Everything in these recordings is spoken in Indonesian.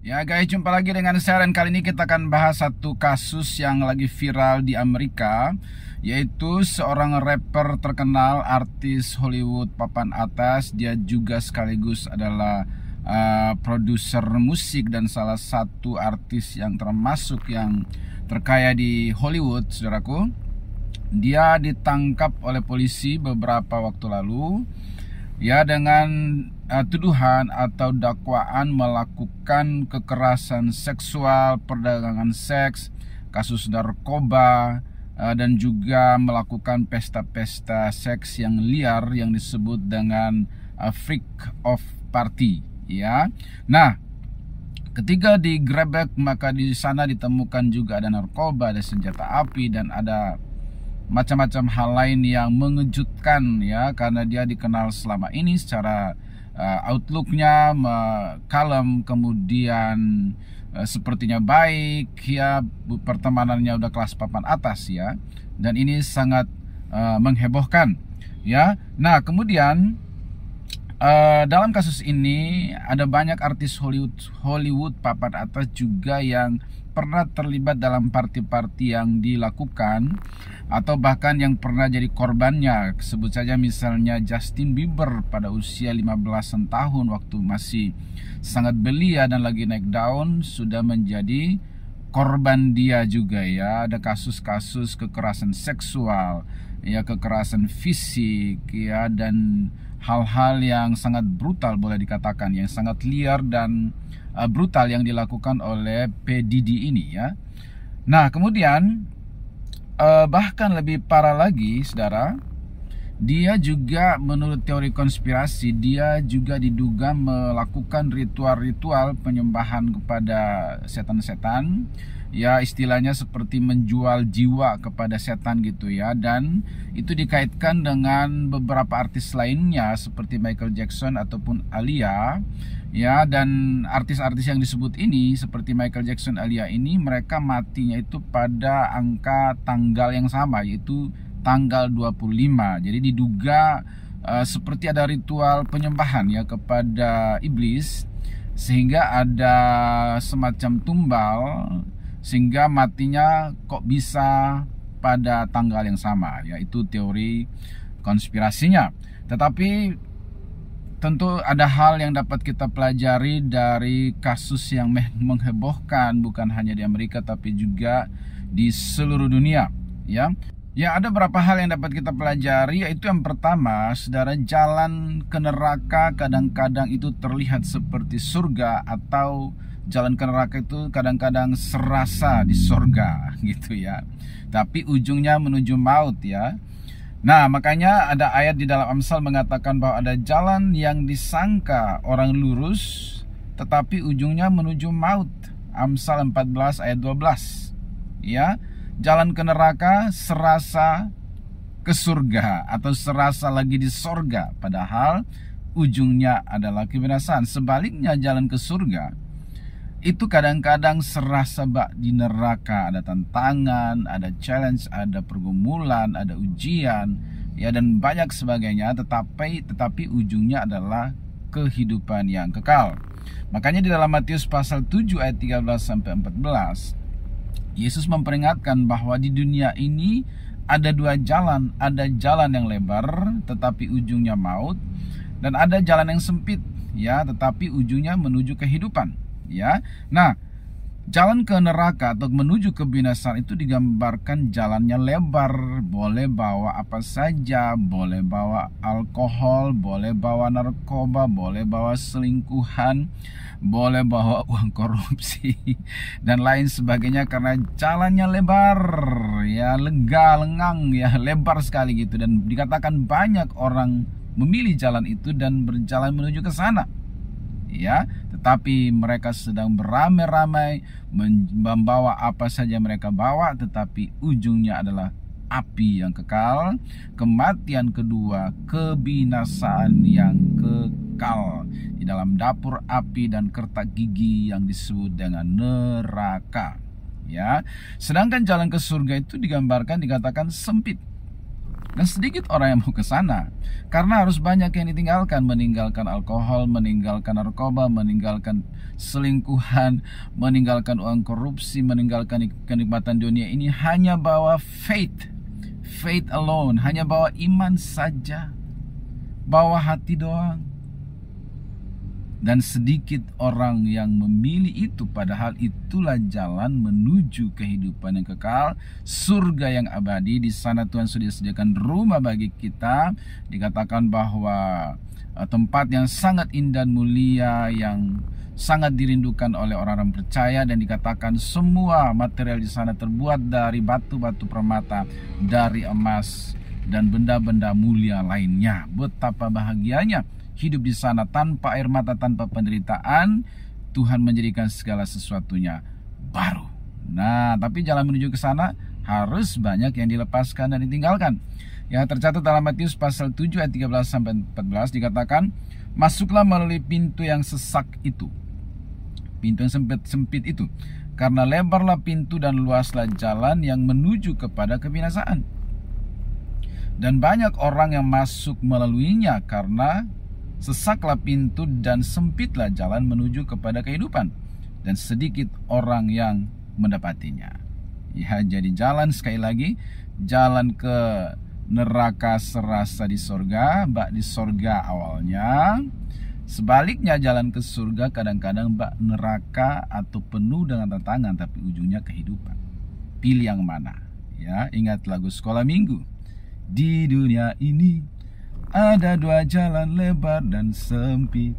Ya guys, jumpa lagi dengan saya dan kali ini kita akan bahas satu kasus yang lagi viral di Amerika, yaitu seorang rapper terkenal, artis Hollywood papan atas. Dia juga sekaligus adalah produser musik dan salah satu artis yang termasuk yang terkaya di Hollywood, saudaraku. Dia ditangkap oleh polisi beberapa waktu lalu ya dengan tuduhan atau dakwaan melakukan kekerasan seksual, perdagangan seks, kasus narkoba, dan juga melakukan pesta-pesta seks yang liar yang disebut dengan freak of party, ya. Nah, ketika digrebek maka di sana ditemukan juga ada narkoba, ada senjata api, dan ada macam-macam hal lain yang mengejutkan, ya, karena dia dikenal selama ini secara outlooknya kalem, kemudian sepertinya baik, ya, pertemanannya udah kelas papan atas, ya, dan ini sangat menghebohkan, ya. Nah, kemudian dalam kasus ini ada banyak artis Hollywood papan atas juga yang pernah terlibat dalam party-party yang dilakukan atau bahkan yang pernah jadi korbannya. Sebut saja misalnya Justin Bieber pada usia 15 tahun waktu masih sangat belia dan lagi naik daun sudah menjadi korban dia juga, ya. Ada kasus-kasus kekerasan seksual, ya, kekerasan fisik, ya, dan hal-hal yang sangat brutal, boleh dikatakan yang sangat liar dan brutal yang dilakukan oleh P. Diddy ini, ya. Nah, kemudian bahkan lebih parah lagi, saudara, dia juga menurut teori konspirasi, dia juga diduga melakukan ritual-ritual penyembahan kepada setan-setan, ya, istilahnya seperti menjual jiwa kepada setan gitu, ya. Dan itu dikaitkan dengan beberapa artis lainnya seperti Michael Jackson ataupun Aaliyah, ya. Dan artis-artis yang disebut ini seperti Michael Jackson, Aaliyah ini, mereka matinya itu pada angka tanggal yang sama, yaitu tanggal 25. Jadi diduga seperti ada ritual penyembahan, ya, kepada iblis, sehingga ada semacam tumbal sehingga matinya kok bisa pada tanggal yang sama, yaitu teori konspirasinya. Tetapi tentu ada hal yang dapat kita pelajari dari kasus yang menghebohkan bukan hanya di Amerika tapi juga di seluruh dunia, ya. Ya, ada beberapa hal yang dapat kita pelajari, yaitu yang pertama, saudara, jalan ke neraka kadang-kadang itu terlihat seperti surga, atau jalan ke neraka itu kadang-kadang serasa di surga gitu, ya. Tapi ujungnya menuju maut, ya. Nah, makanya ada ayat di dalam Amsal mengatakan bahwa ada jalan yang disangka orang lurus tetapi ujungnya menuju maut. Amsal 14 ayat 12. Ya, jalan ke neraka serasa ke surga atau serasa lagi di surga, padahal ujungnya adalah kebinasaan. Sebaliknya, jalan ke surga itu kadang-kadang serasa bak di neraka, ada tantangan, ada challenge, ada pergumulan, ada ujian, ya, dan banyak sebagainya, tetapi ujungnya adalah kehidupan yang kekal. Makanya di dalam Matius pasal 7 ayat 13 sampai 14, Yesus memperingatkan bahwa di dunia ini ada dua jalan, ada jalan yang lebar tetapi ujungnya maut, dan ada jalan yang sempit, ya, tetapi ujungnya menuju kehidupan. Ya, nah, jalan ke neraka atau menuju kebinasaan itu digambarkan jalannya lebar, boleh bawa apa saja, boleh bawa alkohol, boleh bawa narkoba, boleh bawa selingkuhan, boleh bawa uang korupsi dan lain sebagainya, karena jalannya lebar, ya, lengang, ya, lebar sekali gitu, dan dikatakan banyak orang memilih jalan itu dan berjalan menuju ke sana. Ya, tetapi mereka sedang beramai-ramai membawa apa saja mereka bawa, tetapi ujungnya adalah api yang kekal, kematian kedua, kebinasaan yang kekal di dalam dapur api dan kertak gigi yang disebut dengan neraka. Ya, sedangkan jalan ke surga itu digambarkan, dikatakan sempit. Dan sedikit orang yang mau ke sana. Karena harus banyak yang ditinggalkan. Meninggalkan alkohol, meninggalkan narkoba, meninggalkan selingkuhan, meninggalkan uang korupsi, meninggalkan kenikmatan dunia ini. Hanya bawa faith. Faith alone. Hanya bawa iman saja. Bawa hati doang. Dan sedikit orang yang memilih itu, padahal itulah jalan menuju kehidupan yang kekal, surga yang abadi. Di sana Tuhan sudah sediakan rumah bagi kita. Dikatakan bahwa tempat yang sangat indah dan mulia, yang sangat dirindukan oleh orang-orang percaya. Dan dikatakan semua material di sana terbuat dari batu-batu permata, dari emas dan benda-benda mulia lainnya. Betapa bahagianya hidup di sana tanpa air mata, tanpa penderitaan. Tuhan menjadikan segala sesuatunya baru. Nah, tapi jalan menuju ke sana harus banyak yang dilepaskan dan ditinggalkan. Ya, tercatat dalam Matius pasal 7 ayat 13 sampai 14 dikatakan, "Masuklah melalui pintu yang sesak itu." Pintu yang sempit itu. Karena lebarlah pintu dan luaslah jalan yang menuju kepada kebinasaan. Dan banyak orang yang masuk melaluinya, karena sesaklah pintu dan sempitlah jalan menuju kepada kehidupan, dan sedikit orang yang mendapatinya. Ya, jadi jalan, sekali lagi, jalan ke neraka serasa di sorga, bak di sorga awalnya. Sebaliknya jalan ke surga kadang-kadang bak neraka atau penuh dengan tantangan, tapi ujungnya kehidupan. Pilih yang mana? Ya, ingat lagu sekolah minggu. Di dunia ini ada dua jalan, lebar dan sempit.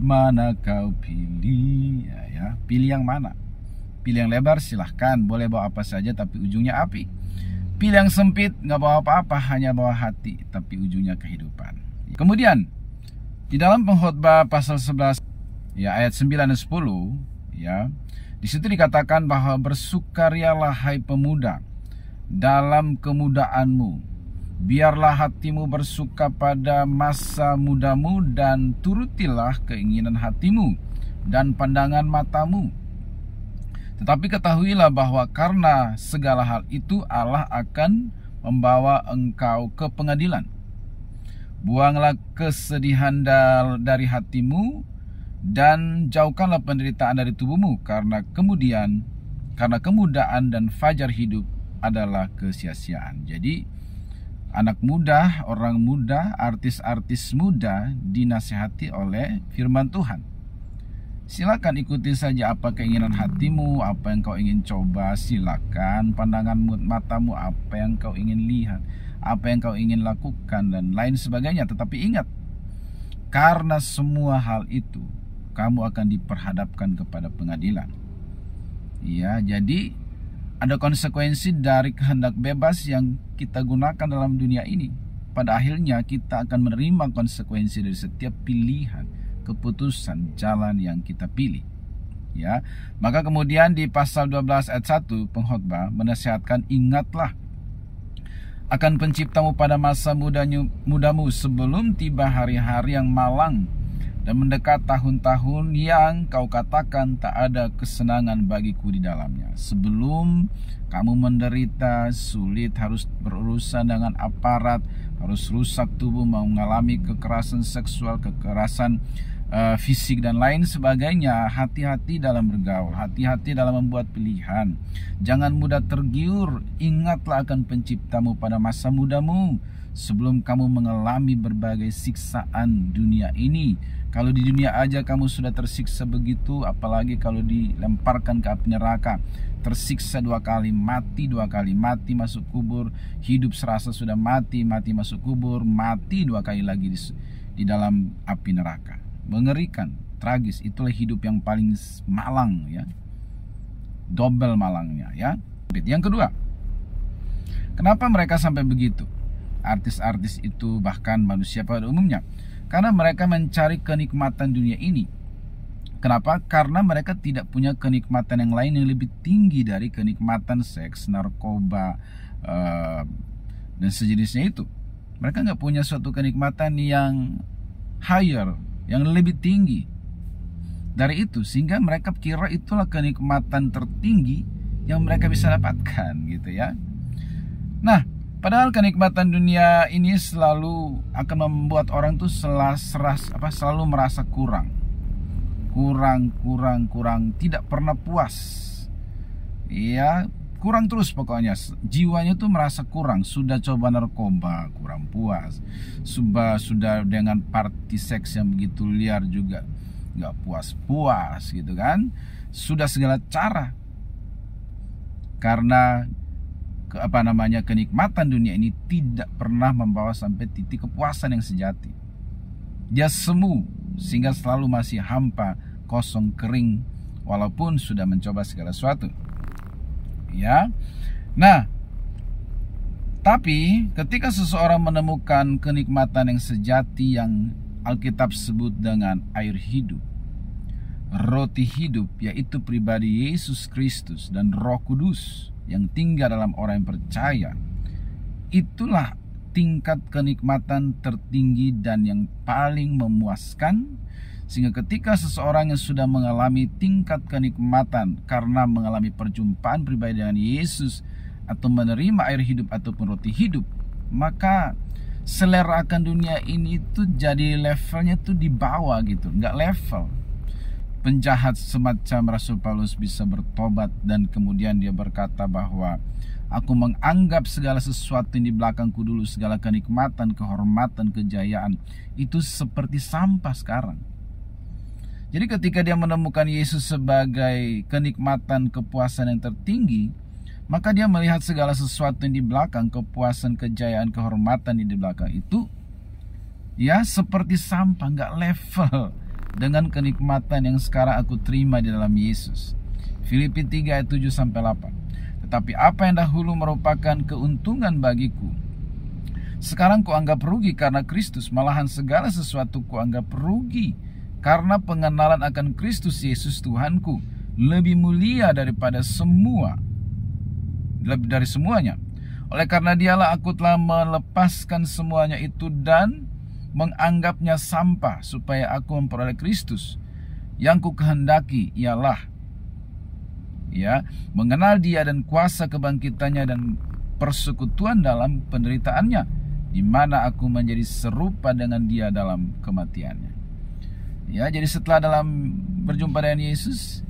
Mana kau pilih? Ya, pilih yang mana? Pilih yang lebar silahkan, boleh bawa apa saja tapi ujungnya api. Pilih yang sempit, nggak bawa apa-apa, hanya bawa hati, tapi ujungnya kehidupan. Kemudian di dalam Pengkhotbah pasal 11 ya ayat 9 dan 10 ya, di situ dikatakan bahwa bersukarialah hai pemuda dalam kemudaanmu. Biarlah hatimu bersuka pada masa mudamu, dan turutilah keinginan hatimu dan pandangan matamu. Tetapi ketahuilah bahwa karena segala hal itu Allah akan membawa engkau ke pengadilan. Buanglah kesedihan dari hatimu, dan jauhkanlah penderitaan dari tubuhmu, karena kemudaan dan fajar hidup adalah kesia-siaan. Jadi anak muda, orang muda, artis-artis muda dinasihati oleh firman Tuhan. Silakan ikuti saja apa keinginan hatimu, apa yang kau ingin coba, silakan. Pandangan matamu, apa yang kau ingin lihat, apa yang kau ingin lakukan, dan lain sebagainya. Tetapi ingat, karena semua hal itu, kamu akan diperhadapkan kepada pengadilan. Ya, jadi ada konsekuensi dari kehendak bebas yang kita gunakan dalam dunia ini. Pada akhirnya kita akan menerima konsekuensi dari setiap pilihan, keputusan, jalan yang kita pilih. Ya, maka kemudian di pasal 12 ayat 1 Pengkhotbah menasihatkan, ingatlah akan penciptamu pada masa mudamu, sebelum tiba hari-hari yang malang dan mendekat tahun-tahun yang kau katakan tak ada kesenangan bagiku di dalamnya. Sebelum kamu menderita, sulit, harus berurusan dengan aparat, harus rusak tubuh, mengalami kekerasan seksual, kekerasan fisik dan lain sebagainya. Hati-hati dalam bergaul, hati-hati dalam membuat pilihan. Jangan mudah tergiur. Ingatlah akan penciptamu pada masa mudamu, sebelum kamu mengalami berbagai siksaan dunia ini. Kalau di dunia aja kamu sudah tersiksa begitu, apalagi kalau dilemparkan ke api neraka. Tersiksa 2 kali, mati 2 kali, mati masuk kubur, hidup serasa sudah mati, mati masuk kubur, mati 2 kali lagi di dalam api neraka. Mengerikan, tragis. Itulah hidup yang paling malang, ya. Double malangnya, ya. Yang kedua, kenapa mereka sampai begitu? Artis-artis itu, bahkan manusia pada umumnya, karena mereka mencari kenikmatan dunia ini. Kenapa? Karena mereka tidak punya kenikmatan yang lain yang lebih tinggi dari kenikmatan seks, narkoba, dan sejenisnya itu. Mereka nggak punya suatu kenikmatan yang higher, yang lebih tinggi dari itu, sehingga mereka kira itulah kenikmatan tertinggi yang mereka bisa dapatkan, gitu ya. Nah, Padahal kenikmatan dunia ini selalu akan membuat orang tuh selalu merasa kurang, tidak pernah puas. Ya, kurang terus pokoknya. Jiwanya tuh merasa kurang. Sudah coba narkoba, kurang puas. Sudah dengan party seks yang begitu liar juga nggak puas-puas gitu kan. Sudah segala cara. Karena kenikmatan dunia ini tidak pernah membawa sampai titik kepuasan yang sejati. Dia semu sehingga selalu masih hampa, kosong, kering, walaupun sudah mencoba segala sesuatu. Ya. Nah, tapi ketika seseorang menemukan kenikmatan yang sejati yang Alkitab sebut dengan air hidup, roti hidup, yaitu pribadi Yesus Kristus dan Roh Kudus yang tinggal dalam orang yang percaya, itulah tingkat kenikmatan tertinggi dan yang paling memuaskan. Sehingga ketika seseorang yang sudah mengalami tingkat kenikmatan karena mengalami perjumpaan pribadi dengan Yesus atau menerima air hidup ataupun roti hidup, maka selera akan dunia ini itu jadi levelnya tuh di bawah gitu, nggak level. Penjahat semacam Rasul Paulus bisa bertobat dan kemudian dia berkata bahwa aku menganggap segala sesuatu yang di belakangku dulu, segala kenikmatan, kehormatan, kejayaan, itu seperti sampah sekarang. Jadi ketika dia menemukan Yesus sebagai kenikmatan, kepuasan yang tertinggi, maka dia melihat segala sesuatu yang di belakang, kepuasan, kejayaan, kehormatan yang di belakang itu, ya seperti sampah, nggak level dengan kenikmatan yang sekarang aku terima di dalam Yesus. Filipi 3 ayat 7-8. Tetapi apa yang dahulu merupakan keuntungan bagiku, sekarang kuanggap rugi karena Kristus. Malahan segala sesuatu kuanggap rugi karena pengenalan akan Kristus Yesus Tuhanku lebih mulia daripada semuanya. Oleh karena dialah aku telah melepaskan semuanya itu dan menganggapnya sampah, supaya aku memperoleh Kristus. Yang ku kehendaki ialah mengenal dia dan kuasa kebangkitannya dan persekutuan dalam penderitaannya, di mana aku menjadi serupa dengan dia dalam kematiannya. Jadi setelah dalam berjumpa dengan Yesus,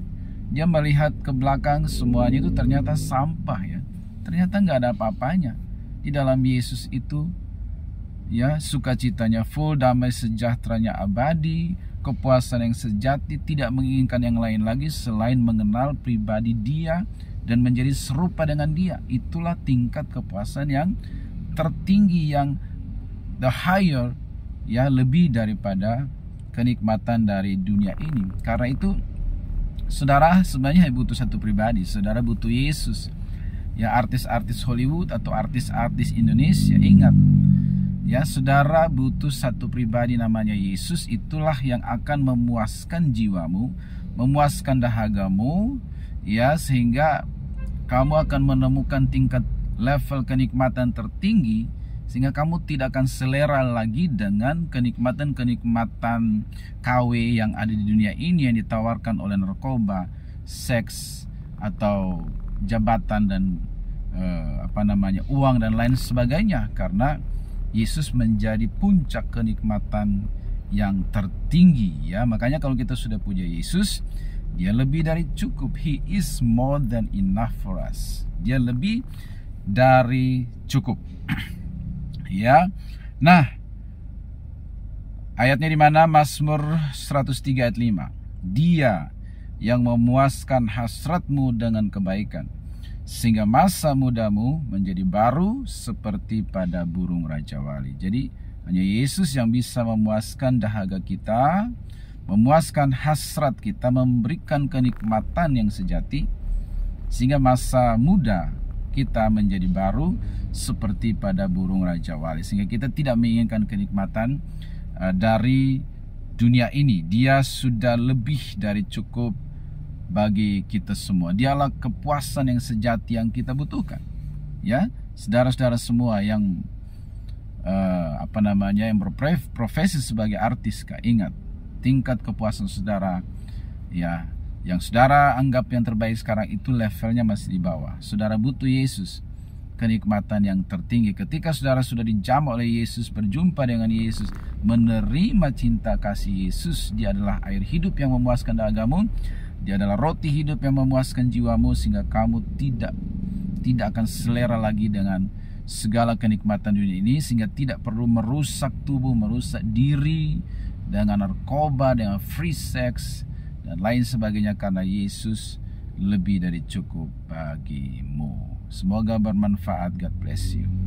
dia melihat ke belakang, semuanya itu ternyata sampah ya. Ternyata nggak ada apa-apanya. Di dalam Yesus itu sukacitanya full, damai sejahteranya abadi, kepuasan yang sejati, tidak menginginkan yang lain lagi selain mengenal pribadi dia dan menjadi serupa dengan dia. Itulah tingkat kepuasan yang tertinggi, yang the higher, lebih daripada kenikmatan dari dunia ini. Karena itu saudara sebenarnya butuh satu pribadi. Saudara butuh Yesus. Artis-artis Hollywood atau artis-artis Indonesia, ingat, saudara butuh satu pribadi namanya Yesus. Itulah yang akan memuaskan jiwamu, memuaskan dahagamu, sehingga kamu akan menemukan tingkat level kenikmatan tertinggi, sehingga kamu tidak akan selera lagi dengan kenikmatan-kenikmatan KW yang ada di dunia ini yang ditawarkan oleh narkoba, seks, atau jabatan dan uang dan lain sebagainya. Karena Yesus menjadi puncak kenikmatan yang tertinggi, Makanya kalau kita sudah punya Yesus, dia lebih dari cukup. He is more than enough for us. Dia lebih dari cukup. Nah, ayatnya di mana? Mazmur 103 ayat 5. Dia yang memuaskan hasratmu dengan kebaikan, sehingga masa mudamu menjadi baru seperti pada burung Raja Wali. Jadi hanya Yesus yang bisa memuaskan dahaga kita, memuaskan hasrat kita, memberikan kenikmatan yang sejati, sehingga masa muda kita menjadi baru seperti pada burung Raja Wali. Sehingga kita tidak menginginkan kenikmatan dari dunia ini. Dia sudah lebih dari cukup bagi kita semua. Dialah kepuasan yang sejati yang kita butuhkan. Saudara-saudara semua yang yang berprofesi sebagai artis, ingat, tingkat kepuasan saudara, yang saudara anggap yang terbaik sekarang itu levelnya masih di bawah. Saudara butuh Yesus. kenikmatan yang tertinggi. Ketika saudara sudah dijamah oleh Yesus, berjumpa dengan Yesus, menerima cinta kasih Yesus, Dia adalah air hidup yang memuaskan dagamu, Dia adalah roti hidup yang memuaskan jiwamu, sehingga kamu tidak akan selera lagi dengan segala kenikmatan dunia ini, sehingga tidak perlu merusak tubuh, merusak diri dengan narkoba, dengan free sex dan lain sebagainya, karena Yesus lebih dari cukup bagimu. Semoga bermanfaat. God bless you.